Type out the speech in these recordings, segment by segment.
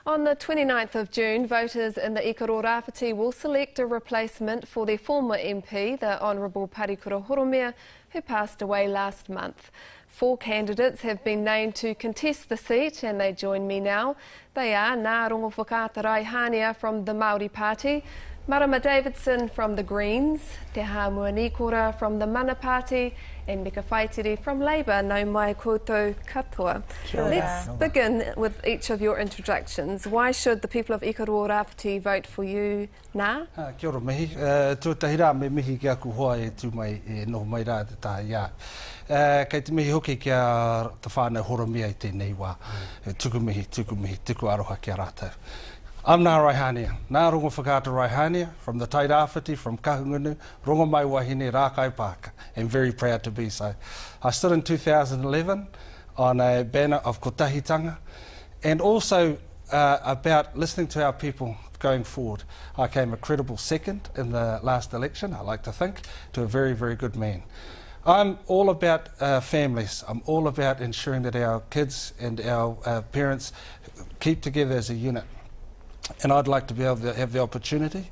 On the 29th of June, voters in the Ikaroa Rawhiti will select a replacement for their former MP, the Honourable Parikura Horomia, who passed away last month. 4 candidates have been named to contest the seat, and they join me now. They are Ngā Rongo Whakaata Raihania from the Maori Party, Marama Davidson from the Greens, Te Hamua Nikora from the Mana Party, and Meka Whaitiri from Labour. Nau mai koutou katoa. Let's begin with each of your introductions. Why should the people of Ikaroa Rawhiti vote for you, Ngā? Kia ora mihi. Tuatahi rā me mihi kia kuhoa e tū mai e noho mai rā te taha ia. Kei te mihi hoki kia te whānau horomia i tēnei wā. Tuku mihi, tuku aroha kia rātou. I'm Ngā Raihania, Ngā Rongo Whakaata Raihania, from the Tai Rawhiti, from Kahungunu, Rongo Mai Wahine, Rākai Pāka, and very proud to be so. I stood in 2011 on a banner of kotahitanga, and also about listening to our people going forward. I came a credible second in the last election, I like to think, to a very, very good man. I'm all about families. I'm all about ensuring that our kids and our parents keep together as a unit. And I'd like to be able to have the opportunity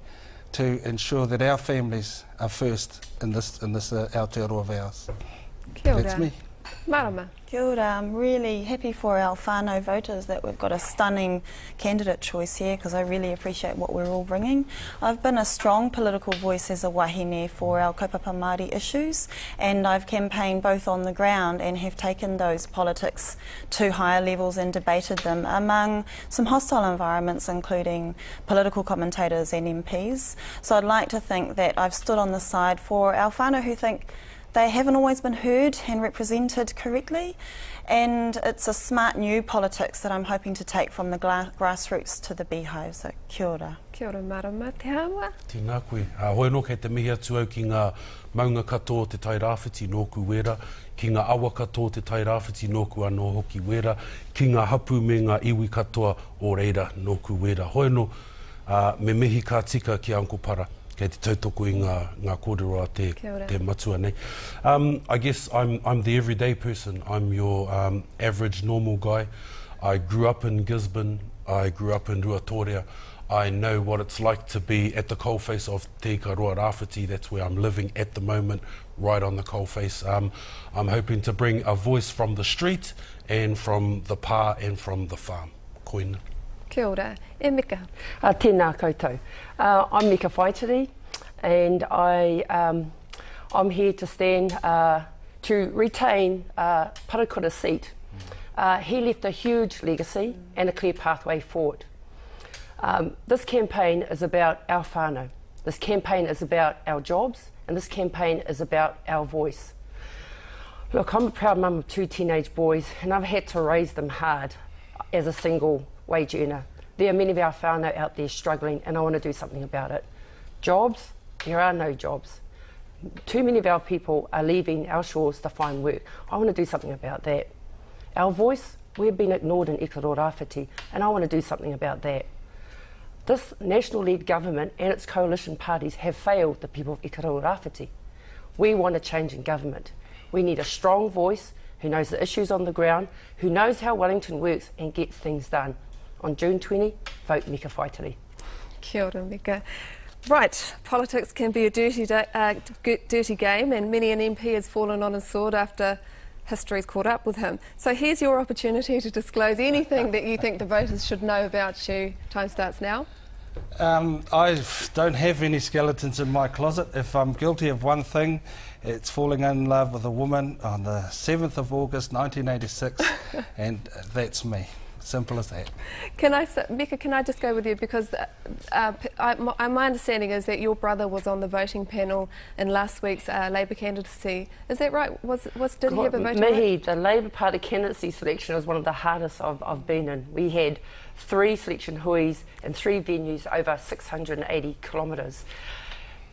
to ensure that our families are first in this Aotearoa of ours. Kia ora. That's me. Marama. Kia ora. I'm really happy for our whānau voters that we've got a stunning candidate choice here, because I really appreciate what we're all bringing. I've been a strong political voice as a wahine for our kaupapa Māori issues, and I've campaigned both on the ground and have taken those politics to higher levels and debated them among some hostile environments, including political commentators and MPs. So I'd like to think that I've stood on the side for our whānau who think they haven't always been heard and represented correctly, and it's a smart new politics that I'm hoping to take from the grassroots to the beehive. So kia ora. Kia ora Marama. Te Hamua. Tēnā koe. Hoi no kei te mihi atu au ki ngā maunga katoa te Tai Rawhiti nōku wera, ki ngā awa katoa te Tai Rawhiti nōku anō hoki wera, ki ngā hapu me ngā iwi katoa o reira nōku wera. Hoi no me mihi ka tika ki Uncle Para. Kei te tautoko i ngā kōrero a te matua nei. I guess I'm the everyday person. I'm your average, normal guy. I grew up in Gisborne. I grew up in Ruatoria. I know what it's like to be at the coalface of Te Ikaroa Rawhiti. That's where I'm living at the moment, right on the coalface. I'm hoping to bring a voice from the street and from the pā and from the farm. Koina. Kia ora. E Meka. Tēnā koutou. I'm Meka Whaitiri, and I'm here to stand to retain Parikura's seat. He left a huge legacy and a clear pathway forward. This campaign is about our whānau. This campaign is about our jobs, and this campaign is about our voice. Look, I'm a proud mum of 2 teenage boys, and I've had to raise them hard as a single wage earner. There are many of our whānau out there struggling, and I want to do something about it. Jobs, there are no jobs. Too many of our people are leaving our shores to find work. I want to do something about that. Our voice, we've been ignored in Ikaroa Rawhiti, and I want to do something about that. This national-led government and its coalition parties have failed the people of Ikaroa Rawhiti. We want a change in government. We need a strong voice who knows the issues on the ground, who knows how Wellington works and gets things done. On June 20, vote Meka Whaitiri. Kia ora, Meka. Right, politics can be a dirty game, and many an MP has fallen on his sword after history's caught up with him. So here's your opportunity to disclose anything that you think the voters should know about you. Time starts now. I don't have any skeletons in my closet. If I'm guilty of one thing, it's falling in love with a woman on the 7th of August 1986, and that's me. Simple as that. Meka, can I just go with you, because my understanding is that your brother was on the voting panel in last week's Labour candidacy. Is that right? Did he have a voting right? The Labour Party candidacy selection was one of the hardest I've been in. We had 3 selection huis and 3 venues over 680 kilometres.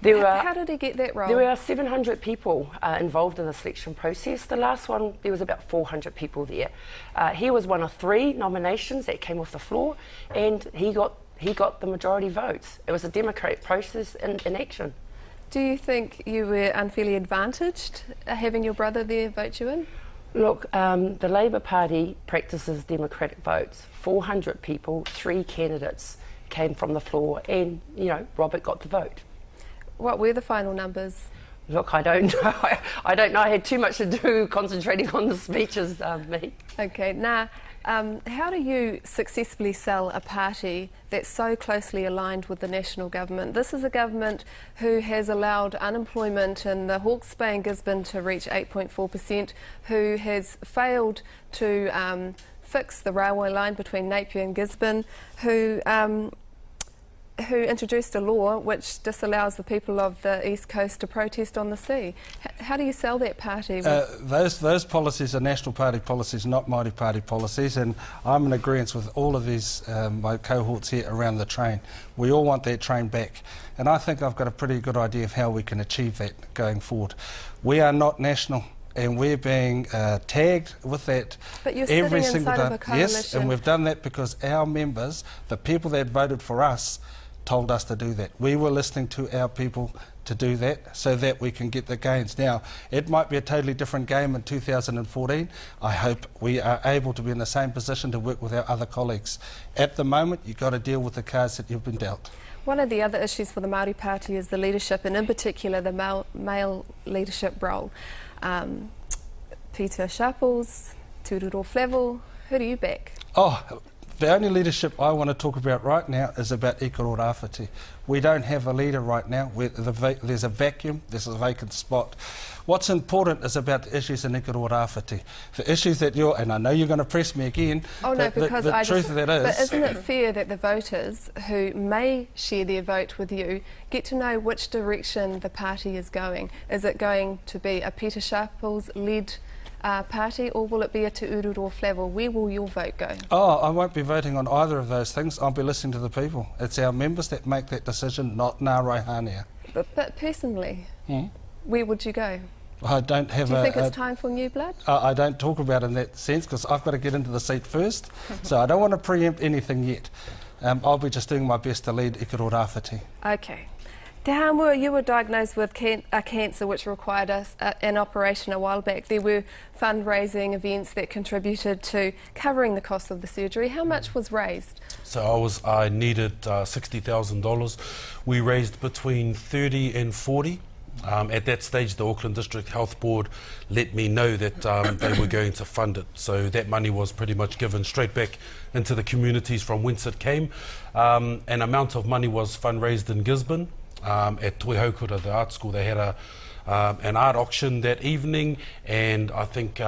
How did he get that role? There were 700 people involved in the selection process. The last one, there was about 400 people there. He was one of 3 nominations that came off the floor, and he got the majority votes. It was a democratic process in action. Do you think you were unfairly advantaged having your brother there vote you in? Look, the Labour Party practices democratic votes. 400 people, 3 candidates came from the floor, and, you know, Robert got the vote. What were the final numbers? Look, I don't know. I don't know. I had too much to do concentrating on the speeches, me. Okay, now, how do you successfully sell a party that's so closely aligned with the national government? This is a government who has allowed unemployment in the Hawke's Bay and Gisborne to reach 8.4%, who has failed to fix the railway line between Napier and Gisborne, who introduced a law which disallows the people of the East Coast to protest on the sea. How do you sell that party? Those policies are National Party policies, not Māori Party policies, and I'm in agreement with all of these, my cohorts here around the train. We all want that train back, and I think I've got a pretty good idea of how we can achieve that going forward. We are not national, and we're being tagged with that but you're every sitting single inside of day. a coalition. Yes, and we've done that because our members, the people that voted for us, told us to do that. We were listening to our people to do that so that we can get the gains. Now, it might be a totally different game in 2014. I hope we are able to be in the same position to work with our other colleagues. At the moment, you've got to deal with the cards that you've been dealt. One of the other issues for the Māori Party is the leadership, and in particular the male leadership role. Peter Sharples, Tūroro Flavel, who do you back? Oh, the only leadership I want to talk about right now is about Ikaroa Rawhiti. We don't have a leader right now. There's a vacuum, there's a vacant spot. What's important is about the issues in Ikaroa Rawhiti. The issues that and I know you're going to press me again, oh, no, because the truth of that is... But isn't it fair that the voters who may share their vote with you get to know which direction the party is going? Is it going to be a Peter Sharples-led party, or will it be a Te Ururo Flavel? Where will your vote go? Oh, I won't be voting on either of those things. I'll be listening to the people. It's our members that make that decision, not Ngā Raihania. But personally, where would you go? I don't have. Do you think it's time for new blood? I don't talk about it in that sense because I've got to get into the seat first. So I don't want to preempt anything yet. I'll be just doing my best to lead Ikaroa Rawhiti. Okay. Te Hamua, you were diagnosed with a cancer which required an operation a while back. There were fundraising events that contributed to covering the cost of the surgery. How much was raised? So I needed $60,000. We raised between 30 and 40. At that stage, the Auckland District Health Board let me know that they were going to fund it. So that money was pretty much given straight back into the communities from whence it came. An amount of money was fundraised in Gisborne. At Toi Haukura, the art school, they had an art auction that evening, and I think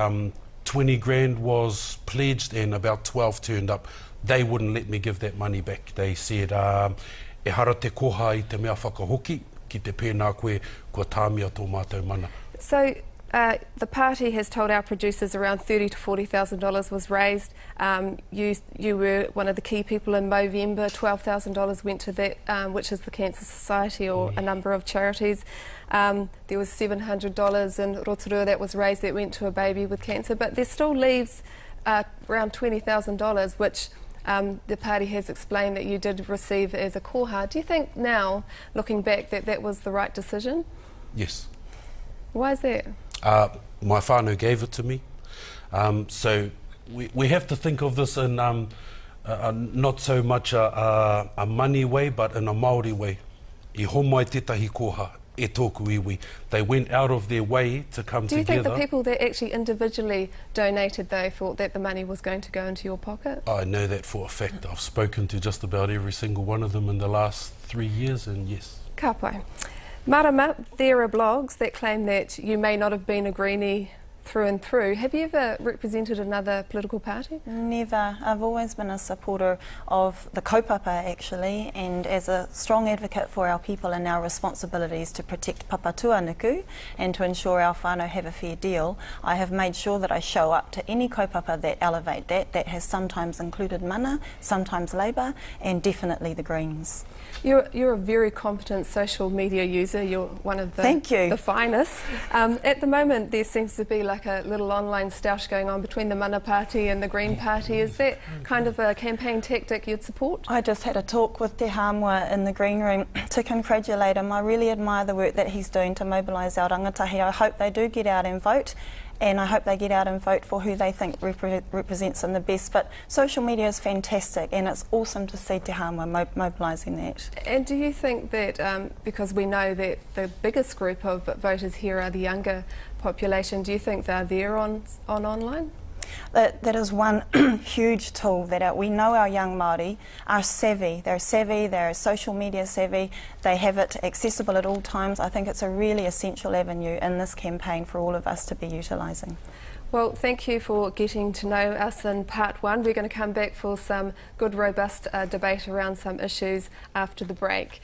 20 grand was pledged and about 12 turned up. They wouldn't let me give that money back. They said, e hara te koha I te mea whakahoki, ki te pēnā koe, kua tāmia tō mātou mana. So the party has told our producers around $30,000 to $40,000 was raised. You were one of the key people in Movember. $12,000 went to that, which is the Cancer Society or a number of charities. There was $700 in Rotorua that was raised that went to a baby with cancer, but there still leaves around $20,000, which the party has explained that you did receive as a koha. Do you think now, looking back, that that was the right decision? Yes. Why is that? My whānau gave it to me. So we have to think of this in not so much a money way, but in a Maori way. I homai tētahi koha, e tōku iwi. They went out of their way to come together. Do you think the people that actually individually donated, though, thought that the money was going to go into your pocket? I know that for a fact. I've spoken to just about every single one of them in the last 3 years, and yes. Ka pai. Marama, there are blogs that claim that you may not have been a greenie through and through. Have you ever represented another political party? Never. I've always been a supporter of the kaupapa, actually, and as a strong advocate for our people and our responsibilities to protect papatuanuku and to ensure our whānau have a fair deal, I have made sure that I show up to any kaupapa that elevate that. That has sometimes included mana, sometimes Labour, and definitely the Greens. You're a very competent social media user. You're one of the finest. At the moment, there seems to be like a little online stoush going on between the Mana Party and the Green Party. Is that kind of a campaign tactic you'd support? I just had a talk with Te Hamua in the green room to congratulate him. I really admire the work that he's doing to mobilise our rangatahi. I hope they do get out and vote. and I hope they get out and vote for who they think represents them the best. But social media is fantastic, and it's awesome to see Te Hamua mobilising that. And do you think that, because we know that the biggest group of voters here are the younger population, do you think they're there on online? That is one huge tool that we know our young Māori are savvy. They're social media savvy, they have it accessible at all times. I think it's a really essential avenue in this campaign for all of us to be utilising. Well, thank you for getting to know us in part one. We're going to come back for some good, robust debate around some issues after the break.